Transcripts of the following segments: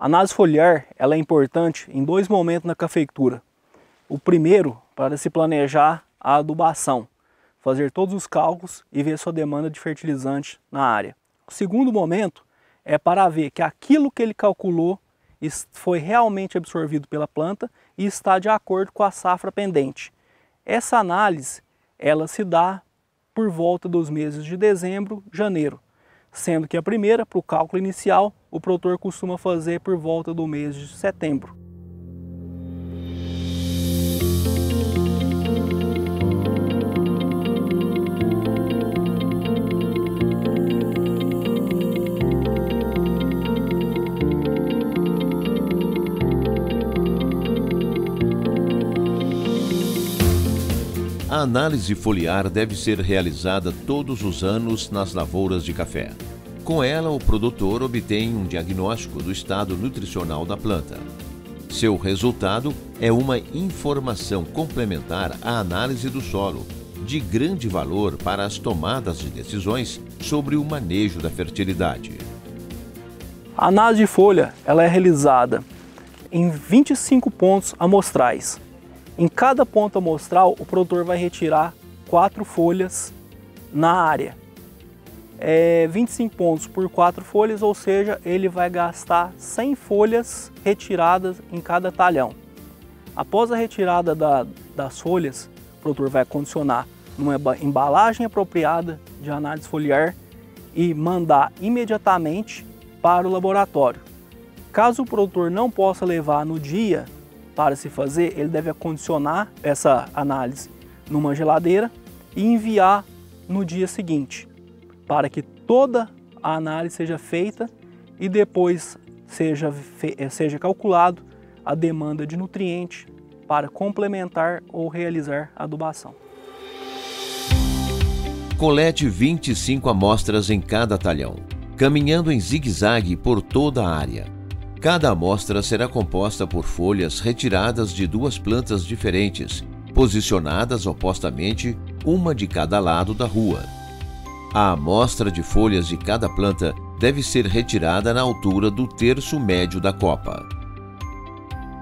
A análise foliar ela é importante em dois momentos na cafeicultura. O primeiro, para se planejar a adubação, fazer todos os cálculos e ver sua demanda de fertilizante na área. O segundo momento é para ver que aquilo que ele calculou foi realmente absorvido pela planta e está de acordo com a safra pendente. Essa análise ela se dá por volta dos meses de dezembro, janeiro, sendo que a primeira, para o cálculo inicial, o produtor costuma fazer por volta do mês de setembro. A análise foliar deve ser realizada todos os anos nas lavouras de café. Com ela, o produtor obtém um diagnóstico do estado nutricional da planta. Seu resultado é uma informação complementar à análise do solo, de grande valor para as tomadas de decisões sobre o manejo da fertilidade. A análise de folha ela é realizada em 25 pontos amostrais. Em cada ponto amostral, o produtor vai retirar 4 folhas na área. 25 pontos por 4 folhas, ou seja, ele vai gastar 100 folhas retiradas em cada talhão. Após a retirada das folhas, o produtor vai condicionar numa embalagem apropriada de análise foliar e mandar imediatamente para o laboratório. Caso o produtor não possa levar no dia para se fazer, ele deve acondicionar essa análise numa geladeira e enviar no dia seguinte, para que toda a análise seja feita e depois seja calculado a demanda de nutriente para complementar ou realizar a adubação. Colete 25 amostras em cada talhão, caminhando em zigue-zague por toda a área. Cada amostra será composta por folhas retiradas de 2 plantas diferentes, posicionadas opostamente, uma de cada lado da rua. A amostra de folhas de cada planta deve ser retirada na altura do terço médio da copa.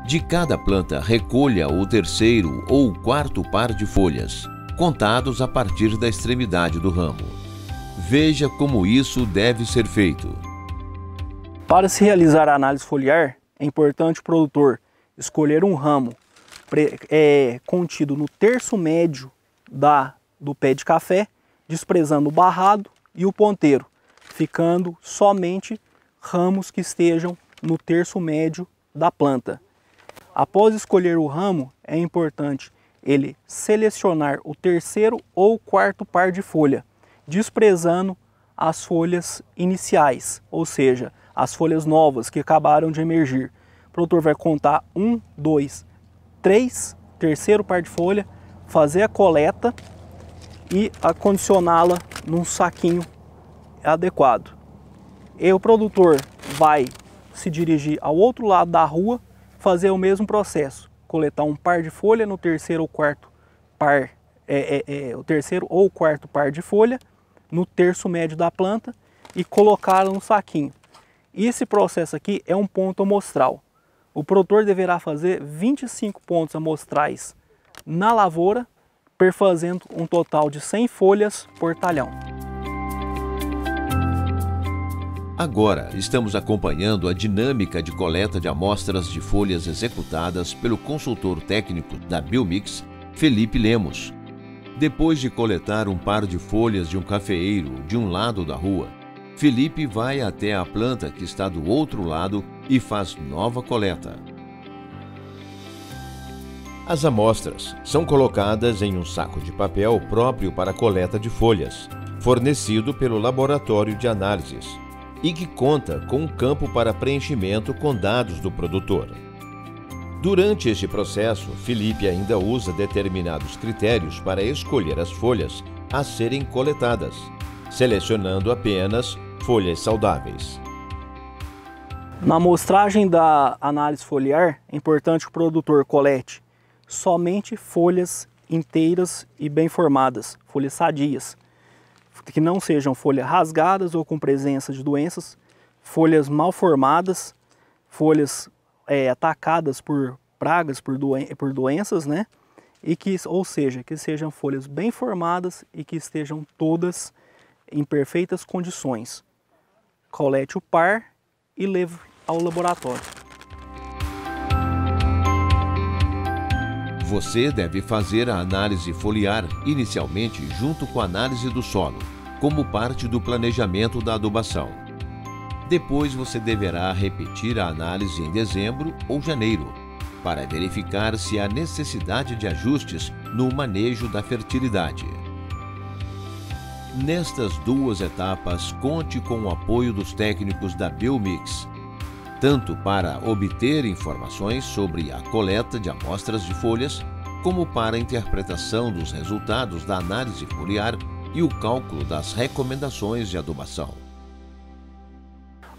De cada planta, recolha o terceiro ou quarto par de folhas, contados a partir da extremidade do ramo. Veja como isso deve ser feito. Para se realizar a análise foliar, é importante o produtor escolher um ramo contido no terço médio do pé de café, desprezando o barrado e o ponteiro, ficando somente ramos que estejam no terço médio da planta. Após escolher o ramo, é importante ele selecionar o terceiro ou quarto par de folha, desprezando as folhas iniciais, ou seja, as folhas novas que acabaram de emergir. O produtor vai contar 1, 2, 3, terceiro par de folha, fazer a coleta e acondicioná-la num saquinho adequado. E o produtor vai se dirigir ao outro lado da rua, fazer o mesmo processo, coletar um par de folha no terceiro ou quarto par, o terceiro ou quarto par de folha no terço médio da planta e colocá-la no saquinho. Esse processo aqui é um ponto amostral. O produtor deverá fazer 25 pontos amostrais na lavoura, perfazendo um total de 100 folhas por talhão. Agora estamos acompanhando a dinâmica de coleta de amostras de folhas executadas pelo consultor técnico da Biomix, Felipe Lemos. Depois de coletar um par de folhas de um cafeeiro de um lado da rua, Felipe vai até a planta que está do outro lado e faz nova coleta. As amostras são colocadas em um saco de papel próprio para coleta de folhas, fornecido pelo laboratório de análises, e que conta com um campo para preenchimento com dados do produtor. Durante este processo, Felipe ainda usa determinados critérios para escolher as folhas a serem coletadas, selecionando apenas folhas saudáveis. Na amostragem da análise foliar, é importante que o produtor colete somente folhas inteiras e bem formadas, folhas sadias, que não sejam folhas rasgadas ou com presença de doenças, folhas mal formadas, folhas atacadas por pragas, por doenças, né? E ou seja, que sejam folhas bem formadas e que estejam todas em perfeitas condições. Colete o par e leve ao laboratório. Você deve fazer a análise foliar inicialmente junto com a análise do solo, como parte do planejamento da adubação. Depois você deverá repetir a análise em dezembro ou janeiro, para verificar se há necessidade de ajustes no manejo da fertilidade. Nestas duas etapas, conte com o apoio dos técnicos da Biomix, tanto para obter informações sobre a coleta de amostras de folhas, como para a interpretação dos resultados da análise foliar e o cálculo das recomendações de adubação.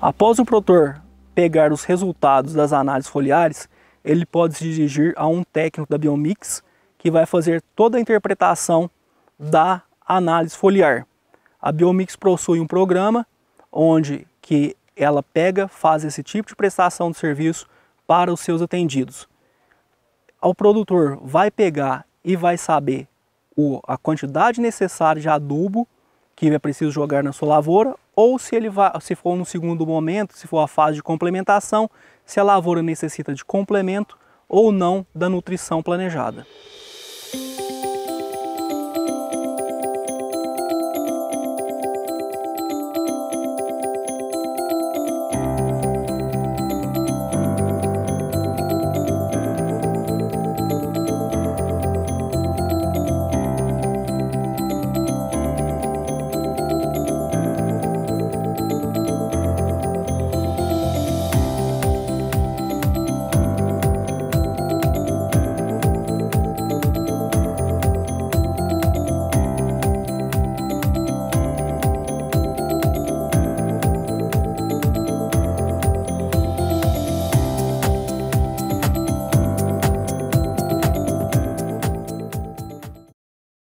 Após o produtor pegar os resultados das análises foliares, ele pode se dirigir a um técnico da Biomix que vai fazer toda a interpretação da análise foliar. A Biomix possui um programa onde ela faz esse tipo de prestação de serviço para os seus atendidos. O produtor vai pegar e vai saber a quantidade necessária de adubo que é preciso jogar na sua lavoura, ou se for no segundo momento, se for a fase de complementação, se a lavoura necessita de complemento ou não da nutrição planejada.